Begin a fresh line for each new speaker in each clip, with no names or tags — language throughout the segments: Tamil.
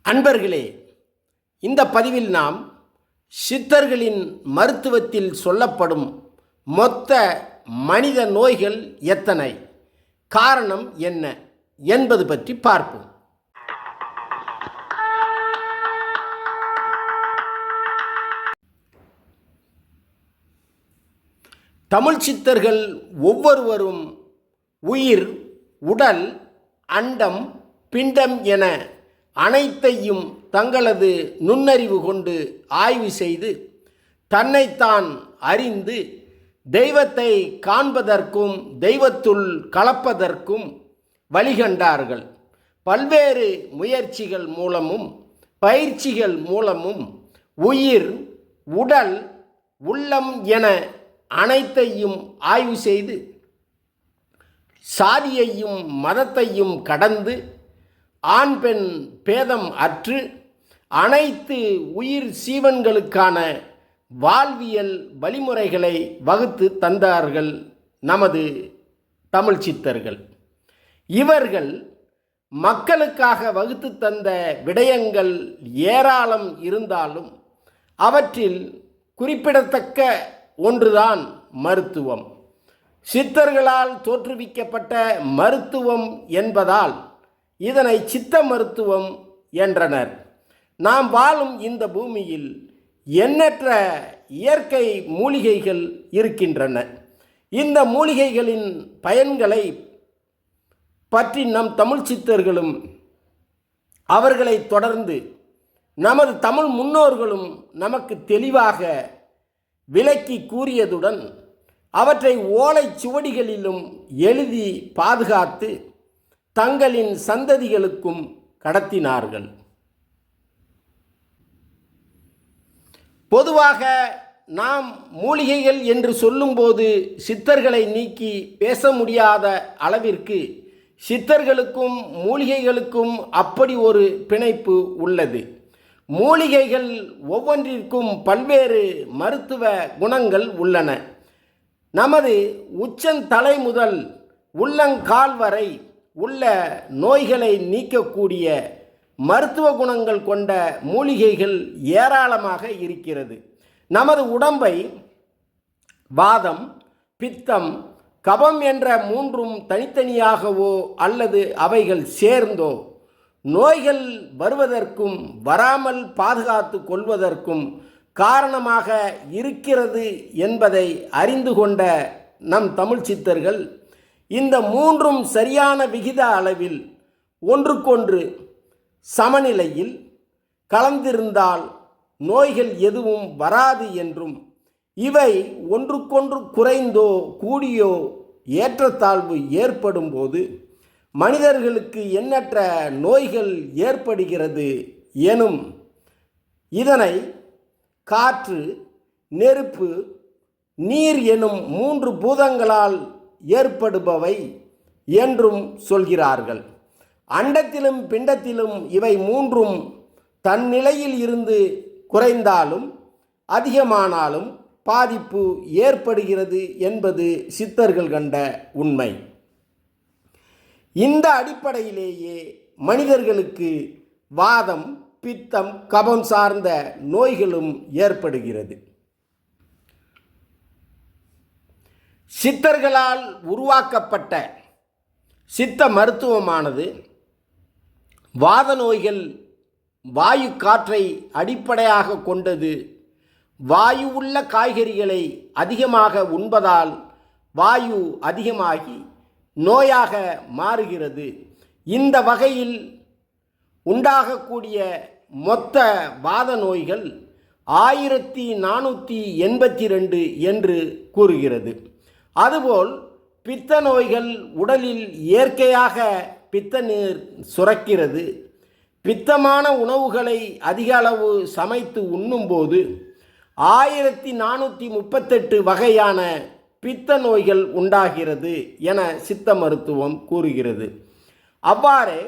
அன்பர்களே, இந்த பதிவில் நாம் சித்தர்களின் மருத்துவத்தில் சொல்லப்படும் மொத்த மனித நோய்கள் எத்தனை, காரணம் என்ன என்பது பற்றி பார்ப்போம். தமிழ் சித்தர்கள் ஒவ்வொருவரும் உயிர், உடல், அண்டம், பிண்டம் என அனைத்தையும் தங்களது நுண்ணறிவு கொண்டு ஆய்வு செய்து தன்னைத்தான் அறிந்து தெய்வத்தை காண்பதற்கும் தெய்வத்துள் கலப்பதற்கும் வழிகண்டார்கள். பல்வேறு முயற்சிகள் மூலமும் பயிற்சிகள் மூலமும் உயிர், உடல், உள்ளம் என அனைத்தையும் ஆய்வு செய்து சாதியையும் மதத்தையும் கடந்து ஆண் பெண் பேதம் அற்று அனைத்து உயிர் சீவன்களுக்கான வாழ்வியல் வழிமுறைகளை வகுத்து தந்தார்கள் நமது தமிழ் சித்தர்கள். இவர்கள் மக்களுக்காக வகுத்து தந்த விடயங்கள் ஏராளம் இருந்தாலும் அவற்றில் குறிப்பிடத்தக்க ஒன்றுதான் மருத்துவம். சித்தர்களால் தோற்றுவிக்கப்பட்ட மருத்துவம் என்பதால் இதனை சித்த மருத்துவம் என்றனர். நாம் வாழும் இந்த பூமியில் எண்ணற்ற இயற்கை மூலிகைகள் இருக்கின்றன. இந்த மூலிகைகளின் பயன்களை பற்றி நம் தமிழ் சித்தர்களும் அவர்களை தொடர்ந்து நமது தமிழ் முன்னோர்களும் நமக்கு தெளிவாக விளக்கி கூறியதுடன் அவற்றை ஓலை சுவடிகளிலும் எழுதி பாதுகாத்து தங்களின் சந்ததிகளுக்கும் கடத்தினார்கள். பொதுவாக நாம் மூலிகைகள் என்று சொல்லும்போது சித்தர்களை நீக்கி பேச முடியாத அளவிற்கு சித்தர்களுக்கும் மூலிகைகளுக்கும் அப்படி ஒரு பிணைப்பு உள்ளது. மூலிகைகள் ஒவ்வொன்றிற்கும் பல்வேறு மருத்துவ குணங்கள் உள்ளன. நமது உச்சந்தலை முதல் உள்ளங்கால் வரை உள்ள நோய்களை நீக்கக்கூடிய மருத்துவ குணங்கள் கொண்ட மூலிகைகள் ஏராளமாக இருக்கிறது. நமது உடம்பை வாதம், பித்தம், கபம் என்ற மூன்றும் தனித்தனியாகவோ அல்லது அவைகள் சேர்ந்தோ நோய்கள் வருவதற்கும் வராமல் பாதுகாத்து கொள்வதற்கும் காரணமாக இருக்கிறது என்பதை அறிந்து கொண்ட நம் தமிழ் சித்தர்கள் இந்த மூன்றும் சரியான விகித அளவில் ஒன்றுக்கொன்று சமநிலையில் கலந்திருந்தால் நோய்கள் எதுவும் வராது என்றும் இவை ஒன்றுக்கொன்று குறைந்தோ கூடியோ ஏற்றத்தாழ்வு ஏற்படும் போது மனிதர்களுக்கு எண்ணற்ற நோய்கள் ஏற்படுகிறது எனும் இதனை காற்று, நெருப்பு, நீர் எனும் மூன்று பூதங்களால் ஏற்படுபவை என்றும் சொல்கிறார்கள். அண்டத்திலும் பிண்டத்திலும் இவை மூன்றும் தன்னிலையில் இருந்து குறைந்தாலும் அதிகமானாலும் பாதிப்பு ஏற்படுகிறது என்பது சித்தர்கள் கண்ட உண்மை. இந்த அடிப்படையிலேயே மனிதர்களுக்கு வாதம், பித்தம், கபம் சார்ந்த நோய்களும் ஏற்படுகிறது. சித்தர்களால் உருவாக்கப்பட்ட சித்த மருத்துவமானது வாத நோய்கள் வாயு காற்றை அடிப்படையாக கொண்டது. வாயு உள்ள காய்கறிகளை அதிகமாக உண்பதால் வாயு அதிகமாகி நோயாக மாறுகிறது. இந்த வகையில் உண்டாகக்கூடிய மொத்த வாத நோய்கள் 1482 என்று கூறுகிறது. அதுபோல் பித்த நோய்கள் உடலில் இயற்கையாக பித்த நீர் சுரக்கிறது. பித்தமான உணவுகளை அதிக அளவு சமைத்து உண்ணும்போது 1438 வகையான பித்த நோய்கள் உண்டாகிறது என சித்த மருத்துவம் கூறுகிறது. அவ்வாறே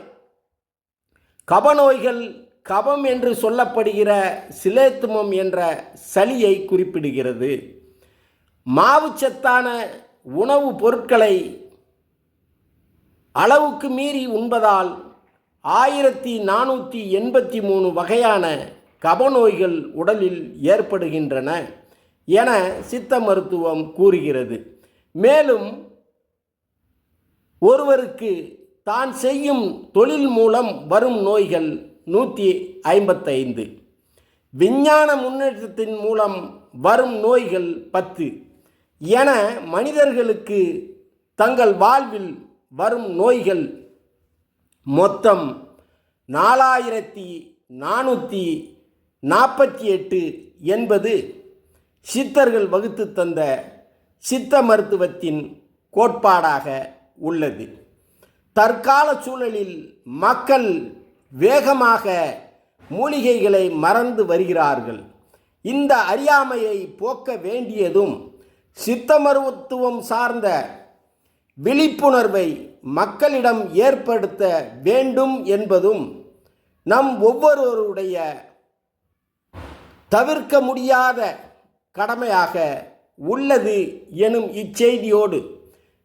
கபநோய்கள் கபம் என்று சொல்லப்படுகிற சிலேத்துமம் என்ற சளியை குறிப்பிடுகிறது. மாவுச்சத்தான உணவுப் பொருட்களை அளவுக்கு மீறி உண்பதால் 1483 வகையான கபநோய்கள் உடலில் ஏற்படுகின்றன என சித்த மருத்துவம் கூறுகிறது. மேலும் ஒருவருக்கு தான் செய்யும் தொழில் மூலம் வரும் நோய்கள் 155, விஞ்ஞான முன்னேற்றத்தின் மூலம் வரும் நோய்கள் 10 என மனிதர்களுக்கு தங்கள் வாழ்வில் வரும் நோய்கள் மொத்தம் 4448 என்பது சித்தர்கள் வகுத்து தந்த சித்த மருத்துவத்தின் கோட்பாடாக உள்ளது. தற்கால சூழலில் மக்கள் வேகமாக மூலிகைகளை மறந்து வருகிறார்கள். இந்த அறியாமையை போக்க வேண்டியதும் சித்த மருத்துவம் சார்ந்த விழிப்புணர்வை மக்களிடம் ஏற்படுத்த வேண்டும் என்பதும் நம் ஒவ்வொருவருடைய தவிர்க்க முடியாத கடமையாக உள்ளது எனும் இச்செய்தியோடு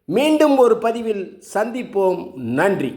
மீண்டும் ஒரு பதிவில் சந்திப்போம். நன்றி.